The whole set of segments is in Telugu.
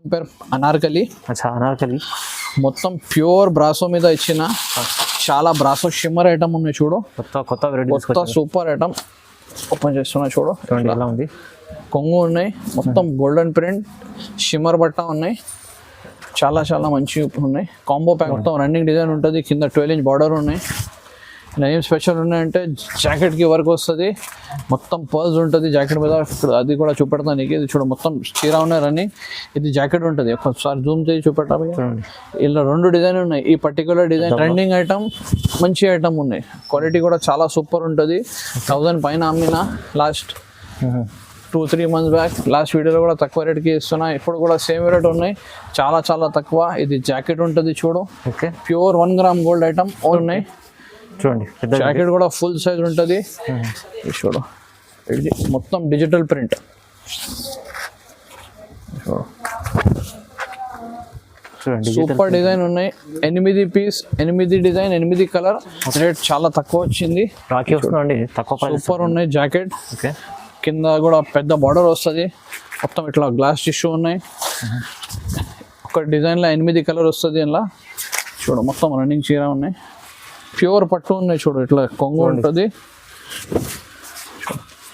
పేరు అనార్కలి. అచ్చా అనార్కలి మొత్తం ప్యూర్ బ్రాసో మీద ఇచ్చిన చాలా బ్రాసో షిమ్మర్ ఐటమ్ ఉన్నాయి చూడు. కొత్త వెరైటీస్ కొత్త సూపర్ ఐటమ్ ఓపెన్ చేస్తున్నా చూడు. ఎలా ఉంది? కొంగు ఉన్నాయి, మొత్తం గోల్డెన్ ప్రింట్ షిమ్మర్ బట్ట ఉన్నాయి, చాలా చాలా మంచి ఉన్నాయి. కాంబో ప్యాక్ మొత్తం రన్నింగ్ డిజైన్ ఉంటుంది, కింద 12 ఇంచ్ బార్డర్ ఉన్నాయి. ఏం స్పెషల్ ఉన్నాయంటే జాకెట్కి వర్క్ వస్తుంది, మొత్తం పర్ల్స్ ఉంటుంది జాకెట్ మీద, అది కూడా చూపెడతాను నీకు. ఇది చూడు మొత్తం చీర ఉన్నాయి రన్నింగ్, ఇది జాకెట్ ఉంటుంది. ఒకసారి జూమ్ చేసి చూపెట్టాలి. ఇలా 2 డిజైన్ ఉన్నాయి. ఈ పర్టికులర్ డిజైన్ ట్రెండింగ్ ఐటమ్, మంచి ఐటమ్ ఉన్నాయి. క్వాలిటీ కూడా చాలా సూపర్ ఉంటుంది. 1000 పైన అమ్మిన లాస్ట్ 2-3 months బ్యాక్. లాస్ట్ వీడియోలో కూడా తక్కువ రేట్కి ఇస్తున్నా, ఇప్పుడు కూడా సేమ్ రేట్ ఉన్నాయి, చాలా చాలా తక్కువ. ఇది జాకెట్ ఉంటుంది చూడు, okay pure 1 gram gold item ఉన్నాయి చూడండి. జాకెట్ కూడా ఫుల్ సైజ్ ఉంటుంది చూడు. ఇది మొత్తం డిజిటల్ ప్రింట్ చూడండి, సూపర్ డిజైన్ ఉన్నాయి. 8 పీస్, 8 డిజైన్, 8 కలర్. రేట్ చాలా తక్కువ వచ్చింది, రాఖీ వస్తుందండి, తక్కువ ప్రైస్. సూపర్ ఉన్నాయి. జాకెట్ ఓకే, కింద కూడా పెద్ద బార్డర్ వస్తుంది, మొత్తం ఇట్లా గ్లాస్ టిష్యూ ఉన్నాయి. ఒక డిజైన్లో 8 కలర్ వస్తుంది. ఇలా చూడు మొత్తం రన్నింగ్ చీర ఉన్నాయి, ప్యూర్ పట్టు ఉన్నాయి చూడు. ఇట్లా కొంగు ఉంటుంది,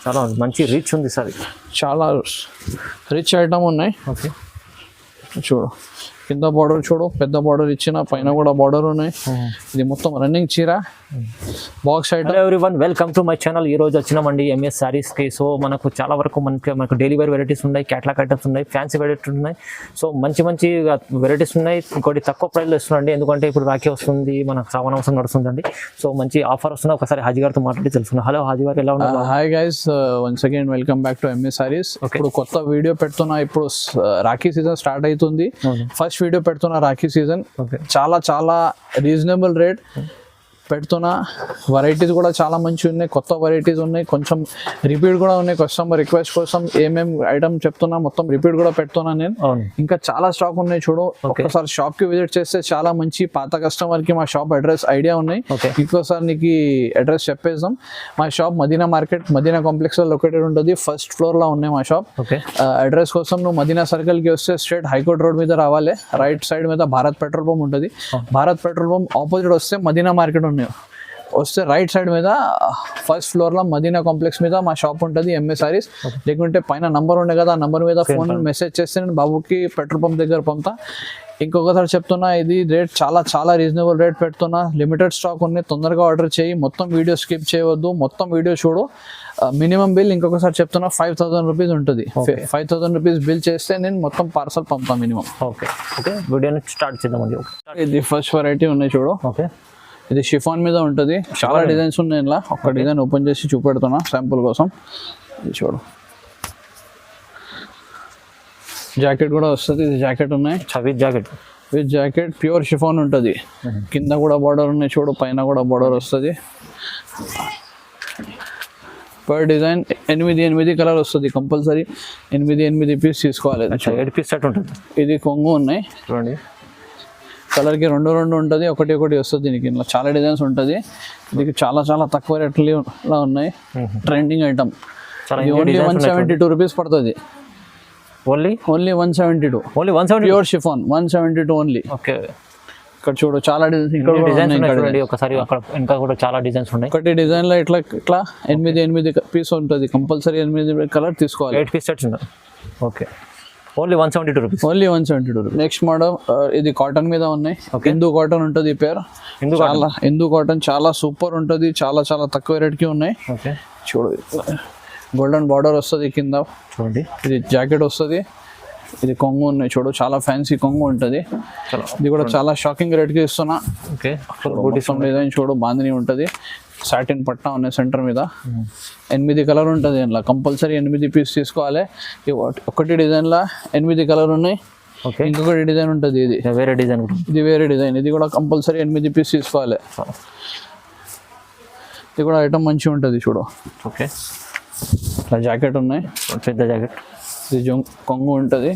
చాలా మంచి రీచ్ ఉంది సార్. చాలా రిచ్ ఐటమ్ ఉన్నాయి. ఓకే చూడు కింద బార్డర్ చూడు, పెద్ద బార్డర్ ఇచ్చిన, పైన కూడా బార్డర్ ఉన్నాయి. ఇది మొత్తం రన్నింగ్ చీర, box item. Everyone, welcome to my channel. ఈ రోజు వచ్చినామండి ఎంఎస్ సారీస్కి. సో మనకు చాలా వరకు మనకు డైలీ వేర్ వెరైటీస్ ఉన్నాయి, క్యాట్లాగ్ ఐటమ్స్ ఉన్నాయి, ఫ్యాన్సీ వెరైటీస్ ఉన్నాయి. సో మంచి వెరైటీస్ ఉన్నాయి. ఇంకోటి తక్కువ ప్రైస్లో ఇస్తున్నాండి, ఎందుకంటే ఇప్పుడు రాఖీ వస్తుంది, మనకు శ్రావణ మాసం నడుస్తుందండి. సో మంచి ఆఫర్ వస్తుంది. ఒకసారి హాజీ గారితో మాట్లాడి తెలుసుకున్నాం. హలో హాజీ గారు, ఎలా ఉన్నారు? Hi guys, once again welcome back to MS saris. ఇప్పుడు కొత్త వీడియో పెడుతున్నా. ఇప్పుడు రాఖీ సీజన్ స్టార్ట్ అవుతుంది. ఫస్ట్ వీడియో పెడుతున్నా రాఖీ సీజన్. చాలా చాలా రీజనబుల్ రేట్ పెడుతున్నా. వెరైటీస్ కూడా చాలా మంచి ఉన్నాయి, కొత్త వెరైటీస్ ఉన్నాయి, కొంచెం రిపీట్ కూడా ఉన్నాయి. కస్టమర్ రిక్వెస్ట్ కోసం ఏమేం ఐటమ్ చెప్తున్నా మొత్తం రిపీట్ కూడా పెడుతున్నా నేను. ఇంకా చాలా స్టాక్ ఉన్నాయి చూడు. ఒకసారి షాప్ కి విజిట్ చేస్తే చాలా మంచి పాత కస్టమర్ కి మా షాప్ అడ్రస్ ఐడియా ఉన్నాయి. ఇంకోసారి నీకు అడ్రస్ చెప్పేద్దాం. మా shop Madina market, Madina complex లో లొకేటెడ్ ఉంటుంది. ఫస్ట్ ఫ్లోర్ లో ఉన్నాయి మా షాప్. అడ్రస్ కోసం నువ్వు మదీనా సర్కిల్ కి వస్తే స్ట్రేట్ హైకోర్ట్ రోడ్ మీద రావాలి. రైట్ సైడ్ మీద భారత్ పెట్రోల్ పంప్ ఉంటుంది. భారత్ పెట్రోల్ పంప్ ఆపోజిట్ వస్తే మదీనా మార్కెట్ వస్తే రైట్ సైడ్ మీద ఫస్ట్ ఫ్లోర్ లో మదీనా కాంప్లెక్స్ మీద మా షాప్ ఉంటుంది, ఎంఎస్ సారీస్. లేకుంటే పైన నంబర్ ఉండే కదా, ఆ నంబర్ మీద ఫోన్ మెసేజ్ చేస్తే నేను బాబుకి పెట్రోల్ పంప్ దగ్గర పంపుతా. ఇంకొకసారి చెప్తున్నా, ఇది రేట్ చాలా చాలా రీజనబుల్ రేట్ పెడుతున్నా. లిమిటెడ్ స్టాక్ ఉన్నాయి, తొందరగా ఆర్డర్ చేయి. మొత్తం వీడియో స్కిప్ చేయవద్దు, మొత్తం వీడియో చూడు. మినిమం బిల్ ఇంకొకసారి చెప్తున్నా 5000 రూపీస్ ఉంటుంది. 5000 రూపీస్ బిల్ చేస్తే నేను మొత్తం పార్సల్ పంపుతాను మినిమం. ఓకే ఓకే, వీడియోని స్టార్ట్ చేద్దామండి. ఇది ఫస్ట్ వెరైటీ ఉన్నాయి చూడు. ఓకే, ఇది షిఫాన్ మీద ఉంటుంది, చాలా డిజైన్స్ ఉన్నాయి. ఇలా ఒక డిజైన్ ఓపెన్ చేసి చూపెడుతున్నా శాంపుల్ కోసం. ఇది చూడు, జాకెట్ కూడా వస్తుంది. ఇది జాకెట్ ఉన్నాయి, విత్ జాకెట్ ప్యూర్ షిఫాన్ ఉంటుంది. కింద కూడా బార్డర్ ఉన్నాయి చూడు, పైన కూడా బార్డర్ వస్తుంది. పర్ డిజైన్ 8 కలర్ వస్తుంది. కంపల్సరీ 8 పీస్ తీసుకోవాలి. 8 పీస్ సెట్ ఉంటుంది. ఇది కొంగు ఉన్నాయి చూడండి, కలర్కి 2 ఉంటుంది, ఒకటి వస్తుంది. దీనికి ఇలా చాలా డిజైన్స్ ఉంటుంది. దీనికి చాలా చాలా తక్కువ రేట్లలో ఉన్నాయి. Trending item. ఓన్లీ 172 రూపీస్ పడుతుంది. Only 172 pure chiffon, 172 only. Okay, ఇక్కడ చూడు చాలా డిజైన్స్. ఒకసారి అక్కడ ఇంకా కూడా చాలా డిజైన్స్ ఉన్నాయి. ఒకటి డిజైన్ లో ఇట్లా 8 పీస్ ఉంటుంది. కంపల్సరీ 8 కలర్ తీసుకోవాలి. 8 పీస్ సెట్స్ ఉన్నాయి. Okay, only 172 rupees. Only 172 rupees. Next model ఇది కాటన్ మీద ఉన్నాయి. హిందూ కాటన్ ఉంటుంది ఈ పేరు. హిందూ కాటన్ చాలా సూపర్ ఉంటుంది, చాలా చాలా తక్కువ రేట్కి ఉన్నాయి. ఓకే, చూడు గోల్డెన్ బార్డర్ వస్తుంది కింద చూడండి. ఇది జాకెట్ వస్తుంది. ఇది కొంగు ఉన్నాయి చూడు, చాలా ఫ్యాన్సీ కొంగు ఉంటుంది. ఇది కూడా చాలా షాకింగ్ రేట్కి ఇస్తున్నా. ఓకే, డిజైన్ చూడు, బాందిని ఉంటుంది. సాటిన్ పట్టా ఉన్నాయి సెంటర్ మీద. 8 కలర్ ఉంటుంది. ఇలా కంపల్సరీ 8 పీస్ తీసుకోవాలి. ఒకటి డిజైన్లో 8 కలర్ ఉన్నాయి. ఇంకొకటి డిజైన్ ఉంటుంది, ఇది వేరే డిజైన్. ఇది కూడా కంపల్సరీ 8 పీస్ తీసుకోవాలి. ఇది కూడా ఐటమ్ మంచిగా ఉంటుంది చూడు. ఓకే, జాకెట్ ఉన్నాయి, పెద్ద జాకెట్. ఇది కొంగు ఉంటుంది,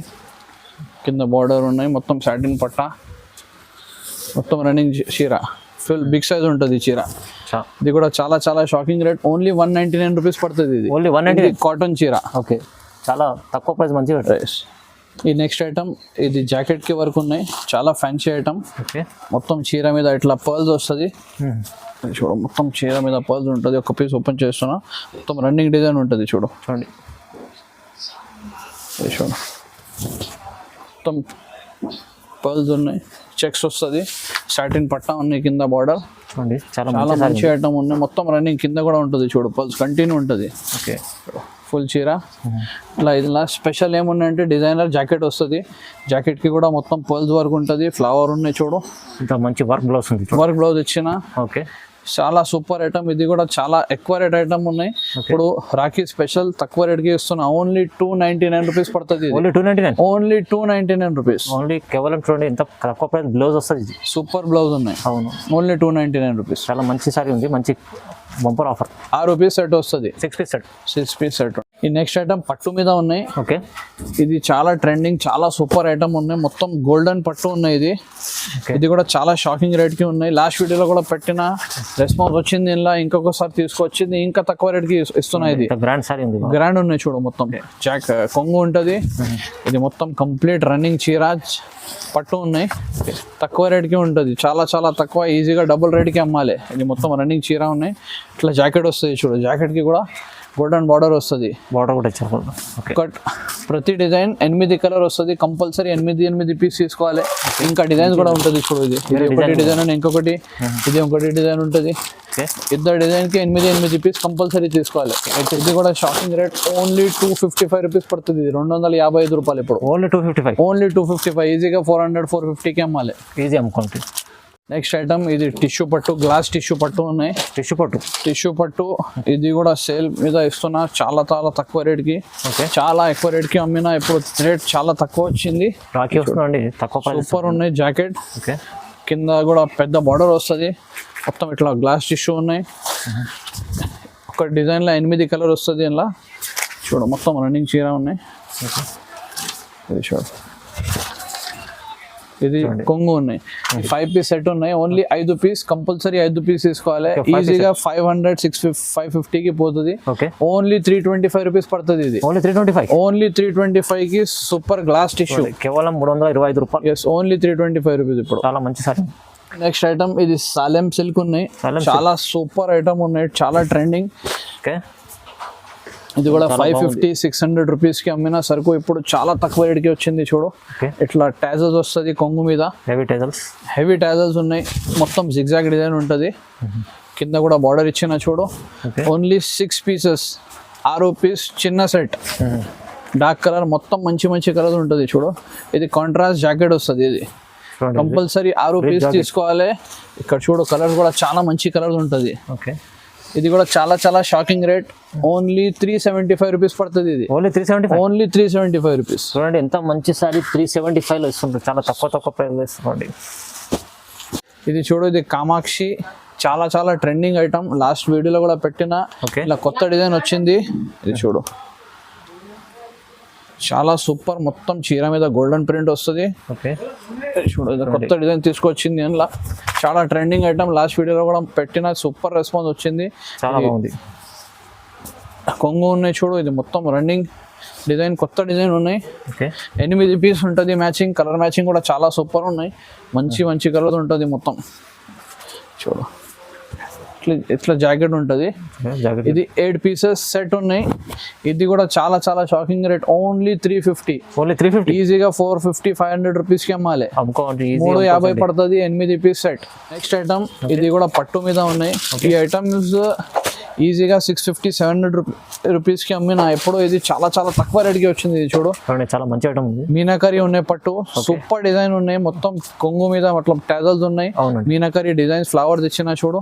కింద బార్డర్ ఉన్నాయి, మొత్తం సాటిన్ పట్టా, మొత్తం రన్నింగ్ చీర, ఫుల్ బిగ్ సైజ్ ఉంటుంది చీర. ఇది కూడా చాలా చాలా షాకింగ్ రేట్. ఓన్లీ 199 రూపీస్ పడుతుంది. ఇది ఓన్లీ 199 కాటన్ చీర. ఓకే, చాలా తక్కువ ప్రైస్, మంచిగా ప్రైస్. ఈ నెక్స్ట్ ఐటమ్ ఇది జాకెట్ కి వరకు ఉన్నాయి, చాలా ఫ్యాన్సీ ఐటమ్. ఓకే, మొత్తం చీర మీద ఇట్లా పర్ల్స్ వస్తుంది చూడు, మొత్తం చీర మీద పర్ల్స్ ఉంటుంది. ఒక పీస్ ఓపెన్ చేస్తున్నా, మొత్తం రన్నింగ్ డిజైన్ ఉంటుంది చూడు. చూడండి చూడు మొత్తం పర్ల్స్ ఉన్నాయి, చెక్స్ వస్తుంది, సాటిన్ పట్టా ఉన్నాయి కింద బార్డర్. చూడండి చాలా చాలా మంచి ఐటమ్ ఉన్నాయి. మొత్తం రన్నింగ్ కింద కూడా ఉంటుంది చూడు, పర్ల్స్ కంటిన్యూ ఉంటుంది. ఓకే, ఫుల్ చీర ఇట్లా. ఇలా స్పెషల్ ఏమున్నాయంటే డిజైనర్ జాకెట్ వస్తుంది, జాకెట్కి కూడా మొత్తం పర్ల్స్ వర్క్ ఉంటుంది, ఫ్లవర్ ఉన్నాయి చూడు. ఇంత మంచి వర్క్ బ్లౌజ్ ఉంది, వర్క్ బ్లౌజ్ ఇచ్చిన. ఓకే, చాలా సూపర్ ఐటమ్. ఇది కూడా చాలా ఎక్కువ రేట్ ఐటమ్ ఉన్నాయి. ఇప్పుడు రాఖీ స్పెషల్ తక్కువ రేట్కి ఇస్తున్నా, ఓన్లీ 299 రూపీస్ పడుతుంది. Only 299, only 299 rupees. ఓన్లీ కేవలం చూడండి ఎంత తక్కువ ప్రైస్ బ్లౌజ్ వస్తుంది. ఇది సూపర్ బ్లౌజ్ ఉన్నాయి. అవును, ఓన్లీ 299 రూపీస్. చాలా మంచి సారీ ఉంది, మంచి బంపర్ ఆఫర్. 6 రూపీస్ సెట్ వస్తుంది, 6 పీస్ సెట్. 6 piece set. ఈ నెక్స్ట్ ఐటమ్ పట్టు మీద ఉన్నాయి. ఓకే, ఇది చాలా ట్రెండింగ్, చాలా సూపర్ ఐటమ్ ఉన్నాయి. మొత్తం గోల్డెన్ పట్టు ఉన్నాయి. ఇది కూడా చాలా షాకింగ్ రేట్ కి ఉన్నాయి. లాస్ట్ వీడియోలో కూడా పెట్టిన రెస్పాన్స్ వచ్చింది, ఇలా ఇంకొకసారి తీసుకొచ్చింది, ఇంకా తక్కువ రేట్ కి ఇస్తున్నాయి. ఇది గ్రాండ్ సారీ ఉంది, గ్రాండ్ ఉన్నాయి చూడు. మొత్తం కొంగు ఉంటది. ఇది మొత్తం కంప్లీట్ రన్నింగ్ చీరాజ్ పట్టు ఉన్నాయి, తక్కువ రేట్ కి ఉంటుంది. చాలా చాలా తక్కువ, ఈజీగా డబుల్ రేట్ కి అమ్మాలి. ఇది మొత్తం రన్నింగ్ చీర ఉన్నాయి. ఇట్లా జాకెట్ వస్తుంది చూడు, జాకెట్ కి కూడా గోల్డెన్ బార్డర్ వస్తుంది. బార్డర్ కూడా ఇచ్చారు. ప్రతి డిజైన్ 8 కలర్ వస్తుంది, కంపల్సరీ 8 పీస్ తీసుకోవాలి. ఇంకా డిజైన్ కూడా ఉంటుంది చూడు. ఇది ఒకటి డిజైన్, ఇంకొకటి ఇది ఒకటి డిజైన్ ఉంటుంది. ఇద్దరు డిజైన్ కి 8 పీస్ కంపల్సరీ తీసుకోవాలి. ఇది కూడా షాపింగ్ రేట్ ఓన్లీ 255 రూపీస్ పడుతుంది. 255 రూపాయలు ఇప్పుడు. Only 255, only 255. ఈజీగా 400-450కి అమ్మాలి, ఈజీ అమ్ముకోండి. నెక్స్ట్ ఐటమ్ ఇది టిష్యూ పట్టు, గ్లాస్ టిష్యూ పట్టు ఉన్నాయి. టిష్యూ పట్టు ఇది కూడా సేల్ మీద ఇస్తున్నా, చాలా చాలా తక్కువ రేట్కి. చాలా ఎక్కువ రేట్కి అమ్మినా, ఇప్పుడు రేట్ చాలా తక్కువ వచ్చింది. రాఖీ వస్తుందండి, తక్కువ సూపర్ ఉన్నాయి. జాకెట్ కింద కూడా పెద్ద బార్డర్ వస్తుంది, మొత్తం ఇట్లా గ్లాస్ టిష్యూ ఉన్నాయి. ఒక డిజైన్లో 8 కలర్ వస్తుంది. ఇలా చూడు, మొత్తం రన్నింగ్ చీర ఉన్నాయి. ఇది చూడు, ఇది కొంగు ఉన్నాయి. 5 పీస్ సెట్ ఉన్నాయి, ఓన్లీ 5 పీస్ కంపల్సరీ 5 పీస్ తీసుకోవాలి. ఈజీగా 500-650కి పోతుంది. ఓన్లీ 325 రూపీస్ పడుతుంది. ఇది ఓన్లీ 325 కి సూపర్ గ్లాస్ టిష్యూ, కేవలం 325 రూపాయలు. ఓన్లీ 325 రూపీస్ ఇప్పుడు. చాలా మంచి సారీ. నెక్స్ట్ ఐటమ్ ఇది సాలెం సిల్క్ ఉన్నాయి, చాలా సూపర్ ఐటమ్ ఉన్నాయి, చాలా ట్రెండింగ్. ఇది కూడా 550-600 రూపీస్కి అమ్మిన సరుకు ఇప్పుడు చాలా తక్కువ రేట్కి వచ్చింది చూడు. ఇట్లా టాజల్స్ వస్తుంది కొంగు మీద, హెవీ టాజల్స్ ఉన్నాయి. మొత్తం జిగ్జాగ్ డిజైన్ ఉంటుంది, కింద కూడా బార్డర్ ఇచ్చిన చూడు. ఓన్లీ 6 పీసెస్, 6 పీస్ చిన్న సెట్, డార్క్ కలర్, మొత్తం మంచి మంచి కలర్ ఉంటుంది చూడు. ఇది కాంట్రాస్ట్ జాకెట్ వస్తుంది. ఇది కంపల్సరీ 6 పీస్ తీసుకోవాలి. ఇక్కడ చూడు, కలర్ కూడా చాలా మంచి కలర్ ఉంటుంది. ఇది కూడా చాలా చాలా షాకింగ్ రేట్, ఓన్లీ 375 రూపీస్ పడుతుంది. ఇది ఓన్లీ 375 రూపీస్. చూడండి ఎంత మంచి సారీ, 375 లో ఇస్తుంటారు, చాలా తక్కువ ప్రైస్ ఇస్తుంది. ఇది చూడు, ఇది కామాక్షి, చాలా చాలా ట్రెండింగ్ ఐటమ్. లాస్ట్ వీడియోలో కూడా పెట్టిన, ఇలా కొత్త డిజైన్ వచ్చింది. ఇది చూడు, చాలా సూపర్. మొత్తం చీర మీద గోల్డెన్ ప్రింట్ వస్తుంది. చూడు, కొత్త డిజైన్ తీసుకొచ్చింది. అందులో చాలా ట్రెండింగ్ ఐటమ్, లాస్ట్ వీడియోలో కూడా పెట్టిన, సూపర్ రెస్పాన్స్ వచ్చింది. చాలా బాగుంది. కొంగు ఉన్నాయి చూడు, ఇది మొత్తం రన్నింగ్ డిజైన్, కొత్త డిజైన్ ఉన్నాయి. 8 పీస్ ఉంటుంది మ్యాచింగ్, కలర్ మ్యాచింగ్ కూడా చాలా సూపర్ ఉన్నాయి. మంచి మంచి కలర్ ఉంటుంది మొత్తం చూడు. ఇట్లా జాకెట్ ఉంటుంది. ఇది 8 పీసెస్ సెట్ ఉన్నాయి. ఇది కూడా చాలా చాలా షాకింగ్ రేట్, ఓన్లీ 350. ఈజీగా 450-500 రూపీస్కి అమ్మాలి. 350 పడుతుంది, 8 పీస్ సెట్. నెక్స్ట్ ఐటమ్ ఇది కూడా పట్టు మీద ఉన్నాయి. ఈ ఐటమ్స్ ఈజీగా 650-700 రూపీస్కి అమ్మిన, ఎప్పుడు ఇది చాలా చాలా తక్కువ రేట్కి వచ్చింది. ఇది చూడు, చాలా మంచి ఐటమ్ ఉంది. మీనాకరీ ఉన్నాయి, పట్టు సూపర్ డిజైన్ ఉన్నాయి. మొత్తం కొంగు మీద మొత్తం టాజల్స్ ఉన్నాయి. మీనాకరీ డిజైన్స్, ఫ్లవర్స్ ఇచ్చిన చూడు,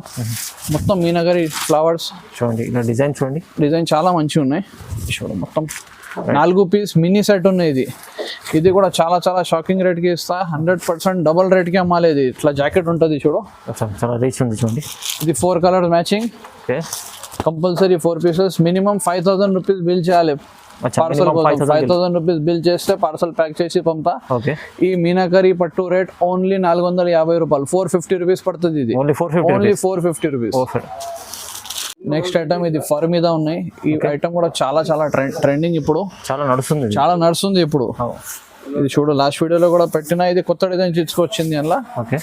మొత్తం మీనాకరీ ఫ్లవర్స్ చూడండి. ఇలా డిజైన్ చూడండి, డిజైన్ చాలా మంచిగా ఉన్నాయి చూడు. మొత్తం 4 పీస్ మినీ సెట్ ఉన్నాయి. ఇది కూడా చాలా చాలా షాకింగ్ రేట్కి ఇస్తా, 100% డబుల్ రేట్కి అమ్మాలి. ఇది ఇట్లా జాకెట్ ఉంటుంది చూడు, చాలా రీచ్ ఉంది చూడండి. ఇది 4 colour matching, compulsory 4 pieces. Minimum 5000 rupees bill చేయాలి. పార్సల్ 5000 రూపీస్ బిల్ చేస్తే పార్సల్ ప్యాక్ చేసి పంపా. ఈ మీనాకరీ పట్టు రేట్ ఓన్లీ 450 రూపాయలు, 450 రూపీస్ పడుతుంది. ఇది ఓన్లీ 450 రూపీస్. నెక్స్ట్ ఐటమ్ ఇది ఫర్ మీద ఉన్నాయి. ఈ ఐటమ్ కూడా చాలా చాలా ట్రెండింగ్, ఇప్పుడు చాలా నడుస్తుంది ఇప్పుడు. ఇది చూడు లాస్ట్ వీడియోలో కూడా పెట్టిన, ఇది కొత్త డిజైన్ తీసుకొచ్చింది అందులో. ఓకే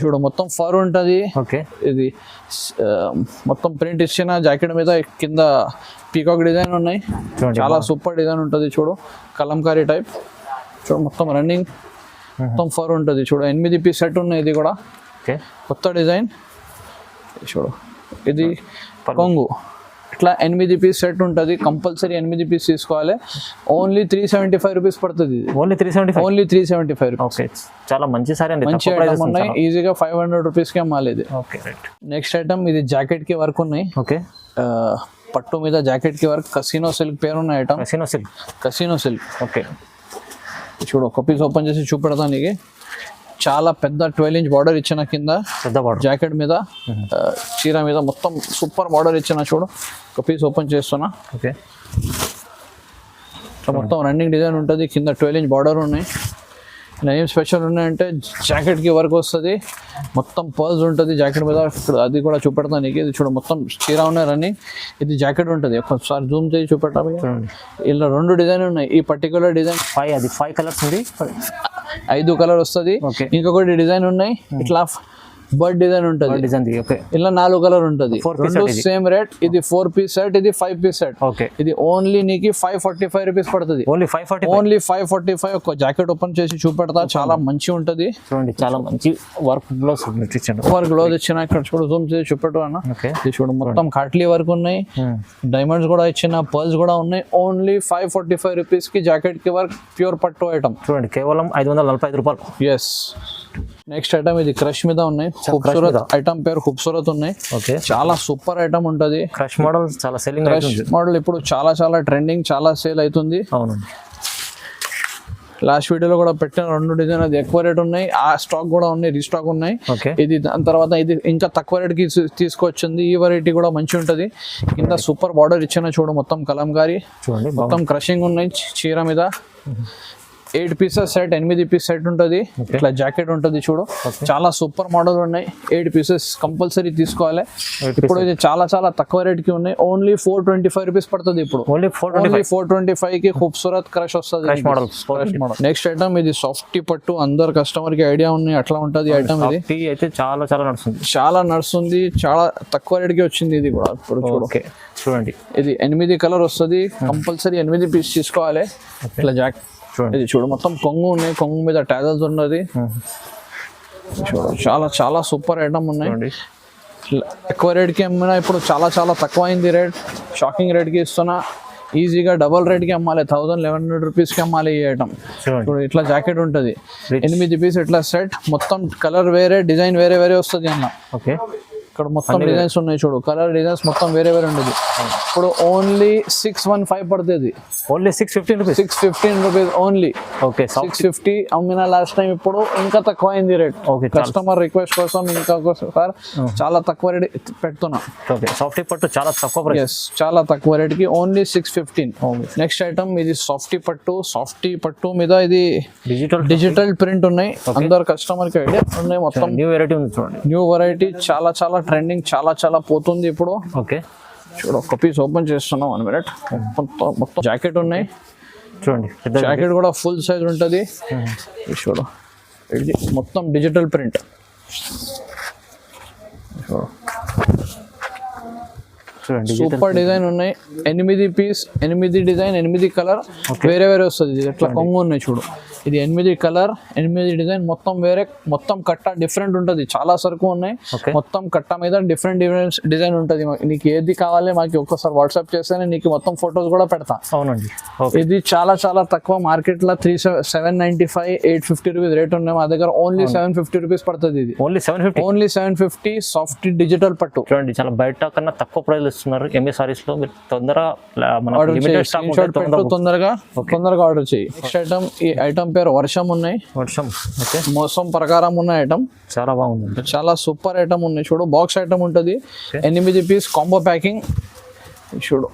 చూడు మొత్తం ఫర్ ఉంటుంది. ఓకే ఇది మొత్తం ప్రింట్ ఇచ్చిన జాకెట్ మీద కింద పీకాక్ డిజైన్ ఉన్నాయి. చూడండి చాలా సూపర్ డిజైన్ ఉంటుంది. చూడు కలంకారీ టైప్. చూడు మొత్తం రన్నింగ్ మొత్తం ఫర్ ఉంటుంది. చూడు 8 పీస్ సెట్ ఉన్నాయి. ఇది కూడా ఓకే కొత్త డిజైన్. చూడు ఇది కొంగు. ఇట్లా 8 పీస్ సెట్ ఉంటుంది. కంపల్సరీ 8 పీస్ తీసుకోవాలి. ఓన్లీ 375 రూపీస్ పడుతుంది. ఓన్లీ 375. Only 375 rupees. ఓకే చాలా మంచి సారీ అండి. మంచి ఐటమ్ ఉన్నాయి. ఈజీగా 500 రూపీస్కి అమ్మాలి ఇది. Okay right. నెక్స్ట్ ఐటమ్ ఇది జాకెట్ కి వర్క్ ఉన్నాయి. ఓకే పట్టు మీద జాకెట్ కి వర్క్. కసినో సిల్క్ పేరు ఉన్న ఐటమ్. కసినో సిల్క్. ఓకే చూడు ఒక పీస్ ఓపెన్ చేసి చూపెడతాను నీకు. చాలా పెద్ద 12 ఇంచ్ బార్డర్ ఇచ్చిన కింద పెద్ద బార్డర్ జాకెట్ మీద చీర మీద మొత్తం సూపర్ బార్డర్ ఇచ్చిన. చూడు ఒక పీస్ ఓపెన్ చేస్తున్నా. ఓకే మొత్తం రన్నింగ్ డిజైన్ ఉంటుంది. కింద 12 ఇంచ్ బార్డర్ ఉన్నాయి. ఇలా ఏం స్పెషల్ ఉన్నాయంటే జాకెట్కి వర్క్ వస్తుంది. మొత్తం పర్ల్స్ ఉంటుంది జాకెట్ మీద. అది కూడా చూపెడతాను నీకు. ఇది చూడు మొత్తం చీర ఉన్నాయి రన్నింగ్. ఇది జాకెట్ ఉంటుంది. ఒకసారి జూమ్ చేసి చూపెట్టాలి. ఇలా 2 డిజైన్ ఉన్నాయి. ఈ పర్టికులర్ డిజైన్ 5 కలర్స్ ఉంది. 5 కలర్ వస్తుంది. ఇంకొకటి డిజైన్ ఉన్నాయి. ఇట్లా బర్డ్ డిజైన్ ఉంటుంది. ఇలా 4 కలర్ ఉంటుంది. Same rate. ఇది 4 పీస్ సెట్, ఇది 5 పీస్ సెట్. ఇది ఓన్లీ నీకు 545 రూపీస్ పడుతుంది. ఓన్లీ 545. ఒక జాకెట్ ఓపెన్ చేసి చూపెడతా. చాలా మంచి ఉంటుంది. చూడండి చాలా మంచి వర్క్ గ్లోవ్స్ ఇచ్చిన. ఇక్కడ చూడు జూమ్ చేసి చూపెట్టు అన్న. ఇది చూడు మొత్తం కాట్లీ వర్క్ ఉన్నాయి. డైమండ్స్ కూడా ఇచ్చిన, పర్ల్స్ కూడా ఉన్నాయి. ఓన్లీ 545 రూపీస్ కి జాకెట్ కి వర్క్ ప్యూర్ పట్టు ఐటమ్. చూడండి కేవలం 545 రూపాయలు. ఎస్. నెక్స్ట్ ఐటమ్ ఇది క్రష్ మీద ఉన్నాయి. ఖూబ్సూరత్ ఐటమ్ పేరు ఖూబ్సూరత్ ఉన్నాయి. ఓకే చాలా సూపర్ ఐటమ్ ఉంటుంది. క్రష్ మోడల్ చాలా సెల్లింగ్. క్రష్ మోడల్ ఇప్పుడు చాలా ట్రెండింగ్, చాలా సేల్ అవుతుంది. అవునండి. లాస్ట్ వీడియోలో కూడా పెట్టిన 2 డిజైన్ అది ఎక్కువ రేట్ ఉన్నాయి. ఆ స్టాక్ కూడా ఉన్నాయి, రీస్టాక్ ఉన్నాయి. ఇది దాని తర్వాత ఇది ఇంకా తక్కువ రేట్ కి తీసుకొచ్చింది. ఈ వెరైటీ కూడా మంచి ఉంటుంది. కింద సూపర్ బార్డర్ ఇచ్చిన. చూడు మొత్తం కలంకారీ. చూడండి మొత్తం క్రషింగ్ ఉన్నాయి చీర మీద. 8 పీసెస్ సెట్, 8 పీస్ సెట్ ఉంటుంది. ఇట్లా జాకెట్ ఉంటుంది. చూడు చాలా సూపర్ మోడల్ ఉన్నాయి. 8 పీసెస్ కంపల్సరీ తీసుకోవాలి. ఇప్పుడు ఇది చాలా తక్కువ రేట్ కి ఉన్నాయి. ఓన్లీ 425 రూపీస్ పడుతుంది. ఇప్పుడు ఓన్లీ 425 కి ఖూబ్సూరత్ క్రష్ వస్తుంది. నెక్స్ట్ ఐటమ్ ఇది సాఫ్టీ పట్టు. అందరు కస్టమర్ కి ఐడియా ఉన్నాయి అట్లా ఉంటుంది ఐటమ్. ఇది అయితే చాలా నడుస్తుంది. చాలా తక్కువ రేట్ కి వచ్చింది ఇది కూడా. ఇప్పుడు చూడండి ఇది 8 కలర్ వస్తుంది. కంపల్సరీ 8 పీస్ తీసుకోవాలి. ఇట్లా జాకెట్ ఇది చూడు మొత్తం కొంగు ఉన్నాయి. కొంగు మీద టాజల్స్ ఉన్నది. చూడు చాలా సూపర్ ఐటమ్ ఉన్నాయి. ఎక్కువ రేట్కి అమ్మినా ఇప్పుడు చాలా తక్కువ అయింది రేట్. షాకింగ్ రేట్కి ఇస్తున్నా. ఈజీగా డబల్ రేట్కి అమ్మాలి. 1100 రూపీస్కి అమ్మాలి ఈ ఐటమ్. ఇప్పుడు ఇట్లా జాకెట్ ఉంటుంది. 8 పీస్ ఇట్లా సెట్. మొత్తం కలర్ వేరే, డిజైన్ వేరే వస్తుంది అన్న. ఓకే ఇక్కడ మొత్తం డిజైన్స్ ఉన్నాయి. చూడు కలర్ డిజైన్స్ మొత్తం వేరే ఉండదు. ఇప్పుడు ఓన్లీ 615 పడుతుంది. Only 615 rupees only. ఓకే 650 అమ్మిన లాస్ట్ టైం. ఇప్పుడు ఇంకా తక్కువ అయింది రేట్. కస్టమర్ రిక్వెస్ట్ కోసం ఇంకా చాలా తక్కువ రేట్ పెడుతున్నా. సాఫ్టీ పట్టు చాలా తక్కువ ప్రైస్. చాలా తక్కువ రేట్ కి ఓన్లీ 615. నెక్స్ట్ ఐటమ్ ఇది సాఫ్టీ పట్టు మీద ఇది డిజిటల్ ప్రింట్ ఉన్నాయి. అందరు కస్టమర్ కి ఐడియా ఉన్నాయి. మొత్తం న్యూ వెరైటీ ఉంది. చూడండి న్యూ వెరైటీ చాలా ట్రెండింగ్, చాలా పోతుంది ఇప్పుడు. ఓకే చూడు ఒక పీస్ ఓపెన్ చేస్తున్నాం. 1 మినిట్. మొత్తం జాకెట్ ఉన్నాయి. చూడండి జాకెట్ కూడా ఫుల్ సైజ్ ఉంటుంది. చూడు ఇది మొత్తం డిజిటల్ ప్రింట్. సూపర్ డిజైన్ ఉన్నాయి. 8 పీస్, 8 డిజైన్, 8 కలర్ వేరే వస్తుంది. ఎట్లా కొంగు ఉన్నాయి. చూడు ఇది 8 కలర్, 8 డిజైన్ మొత్తం వేరే. మొత్తం కట్ట డిఫరెంట్ ఉంటుంది. చాలా సరుకు ఉన్నాయి. మొత్తం కట్ట మీద డిఫరెంట్ డిజైన్ ఉంటుంది. నీకు ఏది కావాలి మాకు ఒక్కసారి వాట్సాప్ చేస్తేనే నీకు మొత్తం ఫొటోస్ కూడా పెడతా. అవునండి. ఇది చాలా తక్కువ. మార్కెట్ లో 795, 850 రూపీస్ రేట్ ఉన్నాయి. మా దగ్గర ఓన్లీ 750 రూపీస్ పడుతుంది. ఇది ఓన్లీ 750 సాఫ్ట్ డిజిటల్ పట్టు. చూడండి చాలా బయట కన్నా తక్కువ ప్రైస్ ఇస్తున్నారు. ఎంఏ సారీస్ లో మీరు తొందరగా ఆర్డర్ చేయి. నెక్స్ట్ ఐటమ్ ఈ ఐటమ్ పేరు వర్షం ఉన్నాయి. మోసం ప్రకారం ఉన్న ఐటమ్ చాలా బాగుంది. చాలా సూపర్ ఐటమ్ ఉన్నాయి. చూడు బాక్స్ ఐటమ్ ఉంటుంది. 8 పీస్ కాంబో ప్యాకింగ్. చూడు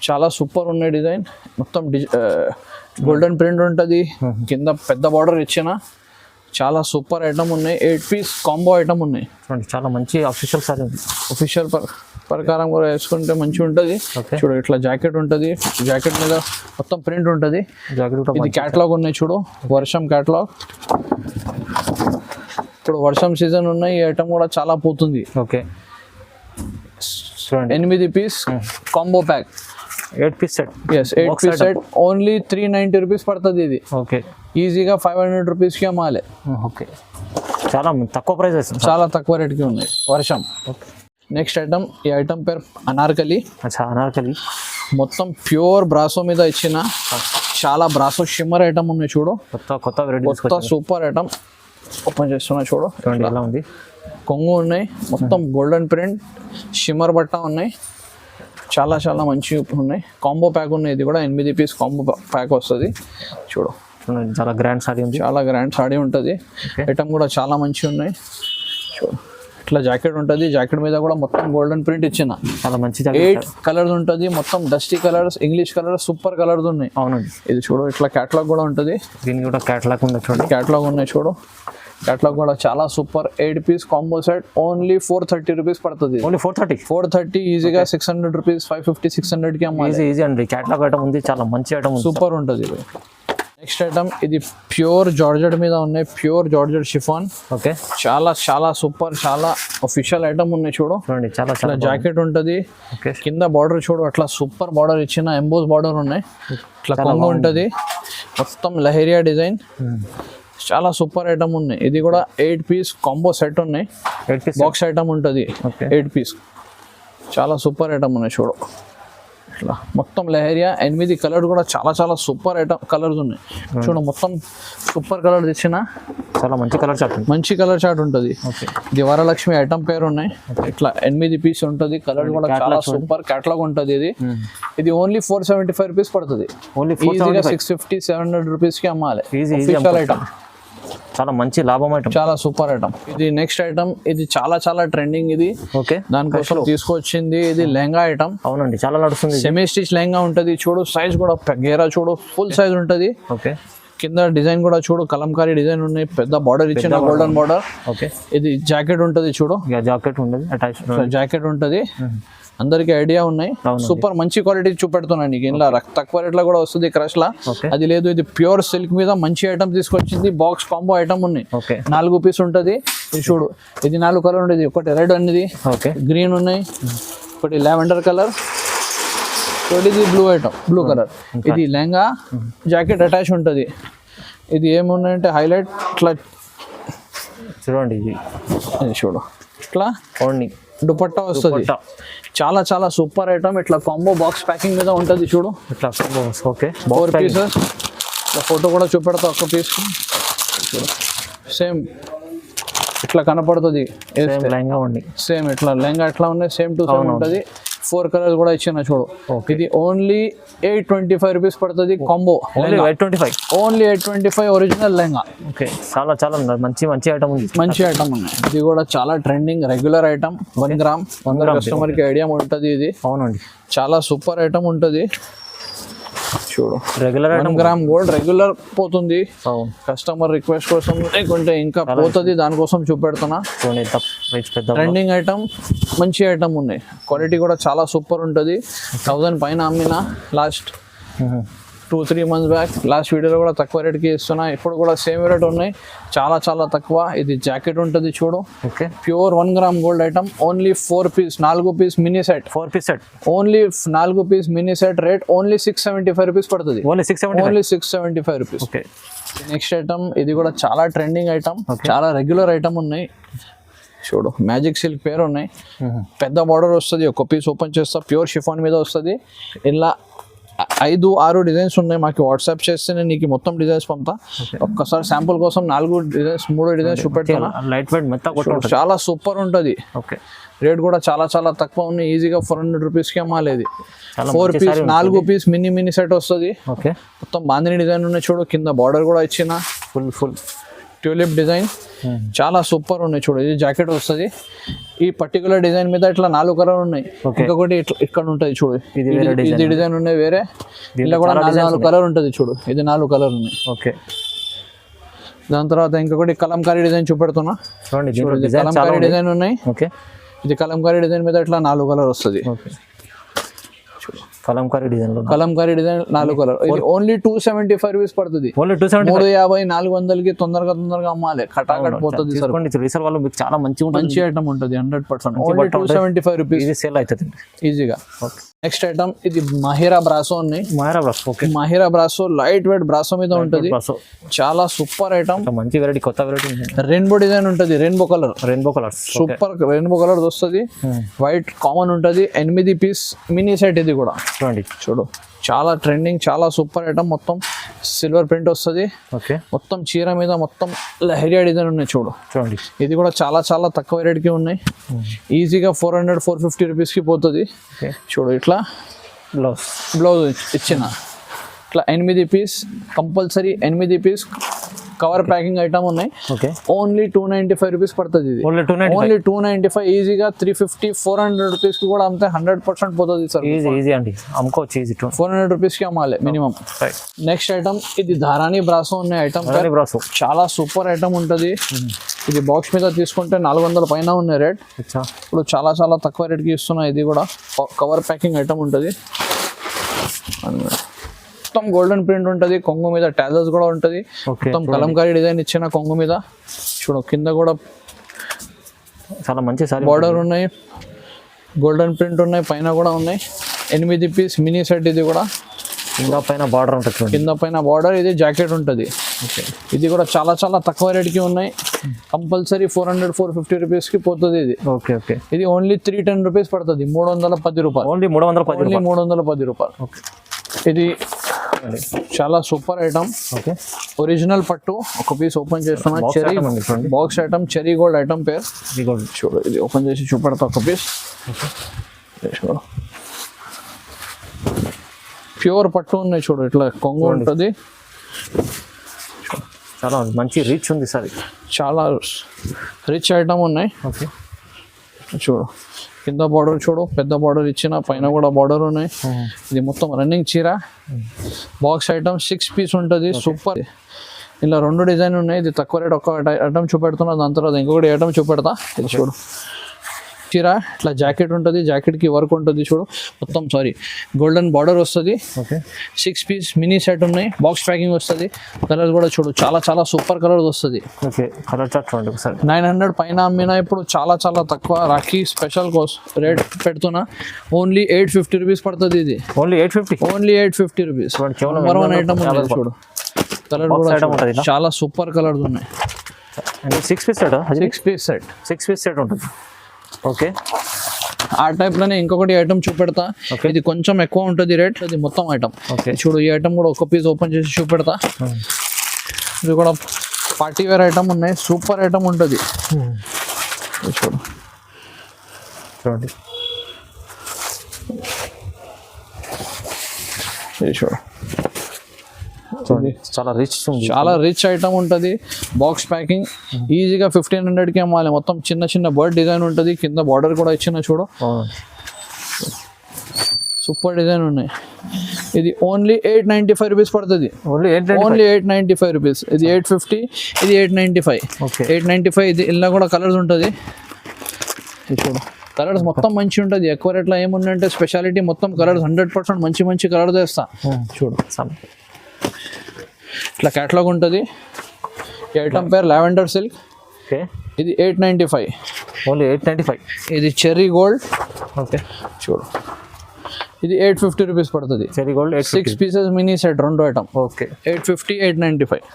చాలా సూపర్ ఉన్నాయి. డిజైన్ మొత్తం గోల్డెన్ ప్రింట్ ఉంటుంది. కింద పెద్ద బార్డర్ ఇచ్చిన. చాలా సూపర్ ఐటమ్ ఉన్నాయి. 8 పీస్ కాంబో ఐటమ్ ఉన్నాయి. చూడండి చాలా మంచి అఫీషియల్ సారీ ఉంది. అఫీషియల్ ప్రకారం కూడా వేసుకుంటే మంచిగా ఉంటుంది. చూడు ఇట్లా జాకెట్ ఉంటుంది, జాకెట్ మీద మొత్తం ప్రింట్ ఉంటుంది. ఇది క్యాటలాగ్ ఉన్నాయి చూడు, వర్షం క్యాటలాగ్. ఇప్పుడు వర్షం సీజన్ ఉన్నాయి, ఈ ఐటమ్ కూడా చాలా పోతుంది. Okay 8 piece combo pack, 8 piece set. Yes 8 piece set only 390 rupees పడుతుంది. ఇది ఓకే ఈజీగా 500 రూపీస్కి అమ్మాలి. ఓకే చాలా తక్కువ ప్రైస్ వస్తుంది, చాలా తక్కువ రేట్కి ఉన్నాయి వర్షం. ఓకే నెక్స్ట్ ఐటమ్, ఈ ఐటమ్ పేరు అనార్కలి. అచ్చా అనార్కలి మొత్తం ప్యూర్ బ్రాసో మీద ఇచ్చిన చాలా బ్రాసో షిమ్మర్ ఐటమ్ ఉన్నాయి చూడు. కొత్త వెరైటీస్, కొత్త సూపర్ ఐటమ్ ఓపెన్ చేస్తున్నా చూడు. చూడండి ఎలా ఉంది. కొంగు ఉన్నాయి, మొత్తం గోల్డెన్ ప్రింట్ షిమ్మర్ బట్ట ఉన్నాయి. చాలా చాలా మంచి ఉన్నాయి. కాంబో ప్యాక్ ఉన్నాయి. ఇది కూడా 8 పీస్ కాంబో ప్యాక్ వస్తుంది చూడు. చూడండి చాలా గ్రాండ్ సారీ ఉంది, చాలా గ్రాండ్ సారీ ఉంటుంది. ఐటమ్ కూడా చాలా మంచిగా ఉన్నాయి చూడు. ఇట్లా జాకెట్ ఉంటుంది, జాకెట్ మీద కూడా మొత్తం గోల్డెన్ ప్రింట్ ఇచ్చిన. చాలా మంచి 8 కలర్స్ ఉంటుంది. మొత్తం dusty colours, English colours, super colours ఉన్నాయి. అవునండి. ఇది చూడు ఇట్లా క్యాటలాగ్ కూడా ఉంటుంది. దీనికి కూడా క్యాటలాగ్ ఉంది చూడండి. క్యాటలాగ్ ఉన్నాయి చూడు. క్యాటలాగ్ కూడా చాలా super. 8 piece combo set only 430 rupees పడుతుంది. ఓన్లీ 430 ఈజీగా 600 రూపీస్, 550, 600కి అమ్మాలి. ఈజీ అండి. క్యాటలాగ్ ఐటమ్ ఉంది, చాలా మంచి ఐటమ్ ఉంది, సూపర్ ఉంటుంది. నెక్స్ట్ ఐటమ్, ఇది ప్యూర్ జార్జెట్ మీద ఉన్నాయి. Pure georgette chiffon. ఓకే చాలా చాలా సూపర్, చాలా అఫీషియల్ ఐటమ్ ఉన్నాయి చూడు. చూడండి చాలా చాలా జాకెట్ ఉంటుంది. ఓకే కింద బార్డర్ చూడు, అట్లా సూపర్ బార్డర్ ఇచ్చిన ఎంబోస్ బార్డర్ ఉన్నాయి. ఇట్లా కొంగు ఉంటుంది, మొత్తం లహరియా డిజైన్. చాలా సూపర్ ఐటమ్ ఉన్నాయి. ఇది కూడా 8 పీస్ కాంబో సెట్ ఉన్నాయి. 8 పీస్ బాక్స్ ఐటమ్ ఉంటుంది. 8 పీస్ చాలా సూపర్ ఐటమ్ ఉన్నాయి చూడు. ఇట్లా మొత్తం లహరియా 8 కలర్ కూడా చాలా చాలా సూపర్ ఐటమ్ కలర్స్ ఉన్నాయి చూడు. మొత్తం సూపర్ కలర్ తెచ్చిన చాలా మంచి కలర్ చార్ట్, మంచి కలర్ చార్ట్ ఉంటుంది. ఓకే ఇది వరలక్ష్మి ఐటమ్ పేరు ఉన్నాయి. ఇట్లా 8 పీస్ ఉంటుంది. కలర్ కూడా చాలా సూపర్ క్యాటలాగ్ ఉంటుంది. ఇది ఓన్లీ 475 రూపీస్ పడుతుంది. ఓన్లీ ఈజీగా 650, 700 రూపీస్కి అమ్మాలి. ఈజీ ఐటమ్, చాలా మంచి లాభం ఐటమ్, చాలా సూపర్ ఐటమ్. ఇది నెక్స్ట్ ఐటమ్, ఇది చాలా చాలా ట్రెండింగ్. ఇది ఓకే దానికోసం తీసుకొచ్చింది. ఇది లెహంగా ఐటమ్. అవునండి చాలా నడుస్తుంది. సెమీ స్టిచ్ లెహంగా ఉంటుంది చూడు. సైజ్ కూడా గేరా చూడు, ఫుల్ సైజ్ ఉంటుంది. ఓకే కింద డిజైన్ కూడా చూడు, కలంకారీ డిజైన్ ఉన్నాయి. పెద్ద బార్డర్ ఇచ్చిన, గోల్డెన్ బార్డర్. ఓకే ఇది జాకెట్ ఉంటుంది చూడు. జాకెట్ ఉంటుంది, అటాచ్ జాకెట్ ఉంటుంది. అందరికి ఐడియా ఉన్నాయి. సూపర్ మంచి క్వాలిటీ చూపెడుతున్నాను నీకు. ఇలా తక్కువ రేట్లో కూడా వస్తుంది క్రష్ లా. అది లేదు, ఇది ప్యూర్ సిల్క్ మీద మంచి ఐటమ్ తీసుకొచ్చింది. బాక్స్ కాంబో ఐటమ్ ఉన్నాయి. 4 పీస్ ఉంటుంది. ఇది చూడు, ఇది 4 కలర్ ఉంటుంది. ఒకటి రెడ్ అనేది, గ్రీన్ ఉన్నాయి, ఒకటి లావెండర్ కలర్, ఒకటి ఇది బ్లూ ఐటమ్, బ్లూ కలర్. ఇది లెహంగా, జాకెట్ అటాచ్ ఉంటుంది. ఇది ఏమున్నాయంటే హైలైట్ ఇట్లా చూడండి. ఇది చూడు, ఇట్లా ఓన్లీ దుపట్టా వస్తుంది. చాలా చాలా సూపర్ ఐటమ్. ఇట్లా కాంబో బాక్స్ ప్యాకింగ్ మీద ఉంటుంది చూడు. ఇట్లా ఓకే 4 పీసెస్. ఇట్లా ఫోటో కూడా చూపెడతా ఒక పీస్. సేమ్ ఇట్లా కనపడుతుంది. సేమ్ ఇట్లా లెహంగా ఎట్లా ఉన్నాయి, సేమ్ టు సేమ్ ఉంటుంది. 4 కలర్స్ కూడా ఇచ్చిన చూడు. ఇది ఓన్లీ 825 రూపీస్ పడుతుంది combo. Only 825 original lehenga. Okay చాలా చాలా మంచి ఐటమ్ ఉంది, మంచి ఐటమ్ ఉన్నాయి. ఇది కూడా చాలా trending regular item. 1 gram customer కి ఐడియా ఉంటుంది. ఇది అవునండి చాలా సూపర్ ఐటమ్ ఉంటుంది చూడు. రెగ్యులర్ 1 గ్రామ్ గోల్డ్ రెగ్యులర్ పోతుంది. కస్టమర్ రిక్వెస్ట్ కోసం లేకుంటే ఇంకా పోతుంది, దానికోసం చూపెడుతున్నా. ట్రెండింగ్ ఐటమ్, మంచి ఐటమ్ ఉన్నాయి. క్వాలిటీ కూడా చాలా సూపర్ ఉంటుంది. 1000 పైన అమ్మిన లాస్ట్ 2-3 months బ్యాక్. లాస్ట్ వీడియోలో కూడా తక్కువ రేట్కి ఇస్తున్నా. ఇప్పుడు కూడా సేమ్ రేట్ ఉన్నాయి, చాలా చాలా తక్కువ. ఇది జాకెట్ ఉంటుంది చూడు. Okay pure 1 gram gold item. Only 4 piece, 4 piece mini set. 4 piece set only 4 piece mini set. Rate only 675 rupees పడుతుంది. Only 675 rupees. Okay next item, ఇది కూడా చాలా ట్రెండింగ్ ఐటమ్, చాలా రెగ్యులర్ ఐటమ్ ఉన్నాయి చూడు. మ్యాజిక్ సిల్క్ పేరు ఉన్నాయి. పెద్ద బార్డర్ వస్తుంది. ఒక పీస్ ఓపెన్ చేస్తా, ప్యూర్ షిఫాన్ మీద వస్తుంది. ఇలా 5-6 డిజైన్స్ ఉన్నాయి. మాకు వాట్సాప్ చేస్తే నేను నీకు మొత్తం డిజైన్స్ పంపుతా. ఒక్కసారి శాంపుల్ కోసం 4 డిజైన్స్ 3 డిజైన్స్ చూపెడతాను. లైట్ వెయిట్ మెత్త చాలా సూపర్ ఉంటుంది. ఓకే రేట్ కూడా చాలా చాలా తక్కువ ఉన్నాయి. ఈజీగా 400 రూపీస్కి అమ్మాలి. 4 పీస్ 4 పీస్ మినీ సెట్ వస్తుంది. ఓకే మొత్తం బాందిని డిజైన్ ఉన్నాయి చూడు. కింద బార్డర్ కూడా ఇచ్చిన ఫుల్ ట్యూలిప్ డిజైన్. చాలా సూపర్ ఉన్నాయి చూడు. ఇది జాకెట్ వస్తుంది. ఈ పర్టికులర్ డిజైన్ మీద ఇట్లా 4 కలర్ ఉన్నాయి. ఇంకొకటి ఇక్కడ ఉంటుంది చూడు. ఇది డిజైన్ ఉన్నాయి వేరే. ఇలా కూడా 4 కలర్ ఉంటుంది చూడు. ఇది 4 కలర్ ఉన్నాయి. ఓకే దాని తర్వాత ఇంకొకటి కలంకారీ డిజైన్ చూపెడుతున్నా. చూడండి దీంట్లో ఇది డిజైన్ చాలా కలంకారీ డిజైన్ ఉన్నాయి. ఓకే ఇది కలంకారీ డిజైన్ మీద ఇట్లా 4 కలర్ వస్తుంది. ఓకే కలంకారీ డిజైన్లో కలంకారీ డిజైన్ 4 కలర్. ఇది ఓన్లీ 275 రూపీస్ పడుతుంది. ఓన్లీ 270 350 400కి తొందరగా అమ్మాలి. కటాకట్ పోతుంది సార్. రీసెల్ వాళ్ళు మీకు చాలా మంచి ఐటమ్ ఉంటుంది 100%. ఓన్లీ 275 రూపీస్ ఇది సేల్ అవుతుంది ఈజీగా. నెక్స్ట్ ఐటమ్ ఇది మహిరా బ్రాసో ఉన్నాయి. మాయరా బ్రాసో. ఓకే మహిరా బ్రాసో లైట్ వెయిట్ బ్రాసో మీద ఉంటుంది. చాలా సూపర్ ఐటమ్. మంచి వెరైటీ, కొత్త వెరైటీ. రెయిన్బో డిజైన్ ఉంటుంది. Rainbow colour super rainbow colour వస్తుంది. వైట్ కామన్ ఉంటుంది. 8 పీస్ మినీ సెట్ ఇది కూడా. చూడు చాలా ట్రెండింగ్, చాలా సూపర్ ఐటమ్. మొత్తం సిల్వర్ ప్రింట్ వస్తుంది. ఓకే మొత్తం చీర మీద మొత్తం లహరియా డిజైన్ ఉన్నాయి. చూడండి ఇది కూడా చాలా తక్కువ రేట్కి ఉన్నాయి. ఈజీగా 400-450 రూపీస్కి పోతుంది. చూడు ఇట్లా బ్లౌజ్ ఇచ్చిన ఇట్లా 8 piece compulsory 8 piece cover packing item ఉన్నాయి. ఓకే ఓన్లీ 295 రూపీస్ పడుతుంది. ఇది ఓన్లీ 295. ఈజీగా 350-400 రూపీస్కి కూడా అమ్మితే 100% పోతుంది సార్. ఈజీ అండి, అమ్ముకోవచ్చు. ఈజీ 400 రూపీస్కి అమ్మాలి మినిమం. నెక్స్ట్ ఐటమ్ ఇది ధారాని బ్రాసో ఉన్నాయి. ఐటమ్ బ్రాసో చాలా సూపర్ ఐటమ్ ఉంటుంది. ఇది బాక్స్ మీద తీసుకుంటే 400 పైన ఉన్నాయి రేట్. ఇప్పుడు చాలా తక్కువ రేట్కి ఇస్తున్నా. ఇది కూడా కవర్ ప్యాకింగ్ ఐటమ్ ఉంటుంది. మొత్తం గోల్డెన్ ప్రింట్ ఉంటుంది. కొంగు మీద టాజల్స్ కూడా ఉంటుంది. మొత్తం కలంకారీ డిజైన్ ఇచ్చిన కొంగు మీద. చూడు కింద కూడా చాలా మంచి బార్డర్ ఉన్నాయి. గోల్డెన్ ప్రింట్ ఉన్నాయి. పైన కూడా ఉన్నాయి. 8 పీస్ మినీ సెట్. ఇది కూడా కింద పైన బార్డర్ ఉంటుంది. కింద పైన బార్డర్. ఇది జాకెట్ ఉంటుంది. ఇది కూడా చాలా తక్కువ రేట్కి ఉన్నాయి. కంపల్సరీ 400-450 రూపీస్కి పోతుంది ఇది. ఓకే ఇది ఓన్లీ 310 రూపీస్ పడుతుంది. 310 రూపాయలు. ఓన్లీ 310 రూపాయలు. ఇది చాలా సూపర్ ఐటమ్. ఓకే ఒరిజినల్ పట్టు. ఒక పీస్ ఓపెన్ చేస్తున్నా. Cherry box item. Cherry gold item పేరు. చూడు ఇది ఓపెన్ చేసి చూపెడతా ఒక పీస్. ప్యూర్ పట్టు ఉన్నాయి. చూడు ఇట్లా కొంగు ఉంటుంది. చాలా మంచి రిచ్ ఉంది సార్. చాలా రిచ్ ఐటమ్ ఉన్నాయి. ఓకే చూడు కింద బార్డర్ చూడు, పెద్ద బార్డర్ ఇచ్చిన, పైన కూడా బార్డర్ ఉన్నాయి. ఇది మొత్తం రన్నింగ్ చీర. బాక్స్ ఐటమ్ 6 పీస్ ఉంటుంది. సూపర్. ఇలా 2 డిజైన్ ఉన్నాయి. ఇది తక్కువ రేట్ ఒక ఐటమ్ చూపెడుతున్నా. దాని తర్వాత ఇంకొకటి ఐటమ్ చూపెడతా. ఇది చూడు చీర ఇట్లా జాకెట్ ఉంటుంది. జాకెట్కి వర్క్ ఉంటుంది. చూడు మొత్తం గోల్డెన్ బార్డర్ వస్తుంది. 6 పీస్ మినీ సెట్ ఉన్నాయి. బాక్స్ ప్యాకింగ్ వస్తుంది. కలర్ కూడా చూడు చాలా సూపర్ కలర్ వస్తుంది. ఓకే కలర్ చార్ట్ చూడండి ఒకసారి. 900 పైన అమ్మినా ఇప్పుడు చాలా తక్కువ. రాఖీ స్పెషల్ రేట్ పెడుతున్నా. ఓన్లీ 850 రూపీస్ పడుతుంది. ఇది ఓన్లీ 850 రూపీస్. నెంబర్ 1 ఐటమ్ ఉంది. చూడు కలర్ కూడా చాలా సూపర్ కలర్స్ ఉన్నాయి. 6 పీస్ సెట్. 6 పీస్ సెట్ ఉంటుంది. ఓకే ఆ టైప్ లోనే ఇంకొకటి ఐటమ్ చూపెడతా. ఇది కొంచెం ఎక్కువ ఉంటుంది రేట్. ఇది మొత్తం ఐటమ్. చూడు ఈ ఐటమ్ కూడా ఒక పీస్ ఓపెన్ చేసి చూపెడతా. ఇది కూడా పార్టీ వేర్ ఐటమ్ ఉన్నాయి. సూపర్ ఐటమ్ ఉంటుంది. చూడండి చూడు చాలా రిచ్ ఐటమ్ ఉంటుంది. Box packing. ఈజీగా 1500కి అమ్మాలి. మొత్తం చిన్న బర్డ్ డిజైన్ ఉంటుంది. కింద బార్డర్ కూడా ఇచ్చిన. చూడు సూపర్ డిజైన్ ఉన్నాయి. ఇది ఓన్లీ 895 రూపీస్ పడుతుంది. Only 895 rupees. ఇది 850. ఇది 895. 895. ఇది ఇలా కూడా కలర్స్ ఉంటుంది. చూడు కలర్స్ మొత్తం మంచి ఉంటుంది. ఎక్కువ రేట్లో ఏముందంటే స్పెషాలిటీ మొత్తం కలర్స్ 100% మంచి కలర్ తెస్తా. చూడు ఇట్లా క్యాటలాగ్ ఉంటుంది. ఈ ఐటమ్ పేరు లావెండర్ సిల్క్. ఇది 895. ఓన్లీ 895. ఇది చెర్రీ గోల్డ్. ఓకే చూడు ఇది 850 రూపీస్ పడుతుంది. Cherry gold 6 pieces mini set 2 item. Okay 850, 895.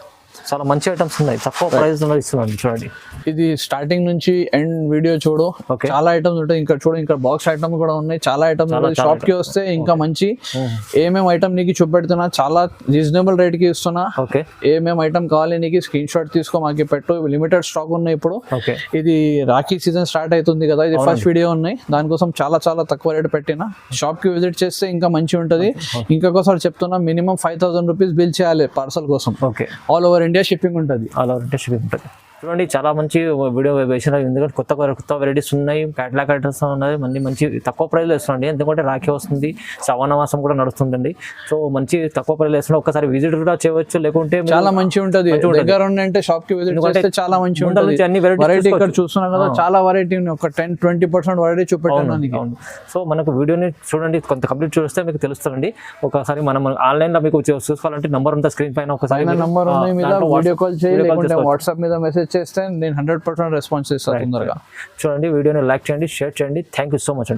చాలా మంచి ఐటమ్స్ ఉన్నాయి. తక్కువ ప్రైస్ ఇస్తున్నాను. చూడండి ఇది స్టార్టింగ్ నుంచి ఎండ్ వీడియో చూడు. చాలా ఐటమ్స్ ఉంటాయి. ఇంకా చూడు ఇంకా బాక్స్ ఐటమ్ కూడా ఉన్నాయి. చాలా ఐటమ్స్ ఉంటాయి. షాప్ కి వస్తే ఇంకా మంచి ఏమేమి ఐటమ్ నీకు చూపెడుతున్నా. చాలా రీజనబుల్ రేట్ కి ఇస్తున్నా. ఏమేమి ఐటమ్ కావాలి నీకు స్క్రీన్ షాట్ తీసుకో, మాకు పెట్టు. లిమిటెడ్ స్టాక్ ఉన్నాయి ఇప్పుడు. ఇది రాఖీ సీజన్ స్టార్ట్ అవుతుంది కదా. ఇది ఫస్ట్ వీడియో ఉన్నాయి. దానికోసం చాలా తక్కువ రేట్ పెట్టిన. షాప్ కి విజిట్ చేస్తే ఇంకా మంచి ఉంటుంది. ఇంకొకసారి చెప్తున్నా, మినిమం 5000 రూపీస్ బిల్ చేయాలి పార్సల్ కోసం. ఆల్ ఓవర్ ఇండియా షిప్పింగ్ ఉంటుంది. చూడండి చాలా మంచి వీడియో వేసిన, ఎందుకంటే కొత్త కొత్త వెరైటీస్ ఉన్నాయి, క్యాటలాగ్ ఐటమ్స్ ఉన్నాయి, మంచి తక్కువ ప్రైస్లో ఇస్తున్నాండి. ఎందుకంటే రాఖీ వస్తుంది, శ్రావణ మాసం కూడా నడుస్తుందండి. సో మంచి తక్కువ ప్రైస్లో ఇస్తున్నాం. ఒకసారి విజిట్ కూడా చేయవచ్చు, లేకుంటే చాలా మంచి ఉంటది. దగ్గర ఉంటే షాప్ కి విజిట్ చేస్తే చాలా మంచి ఉంటుంది. అన్ని వెరైటీ ఇక్కడ చూస్తున్నాం కదా, చాలా వెరైటీ ఒక 10-20% వెరైటీ చూపెట్టాను. సో మనకు వీడియోని చూడండి, కొంత కంప్లీట్ చూస్తే మీకు తెలుస్తుందండి. ఒకసారి మనం ఆన్లైన్ లో మీకు చూసుకోవాలంటే నంబర్ ఉంటుంది స్క్రీన్ పైన, ఒకసారి నంబర్ మీద వీడియో కాల్ చేయాలి, వాట్సాప్ మీద మెసేజ్ చేస్తే నేను 100% రెస్పాన్స్ ఇస్తాను తొందరగా. చూడండి, వీడియోని లైక్ చేయండి, షేర్ చేయండి. థ్యాంక్ యూ సో మచ్ అండి.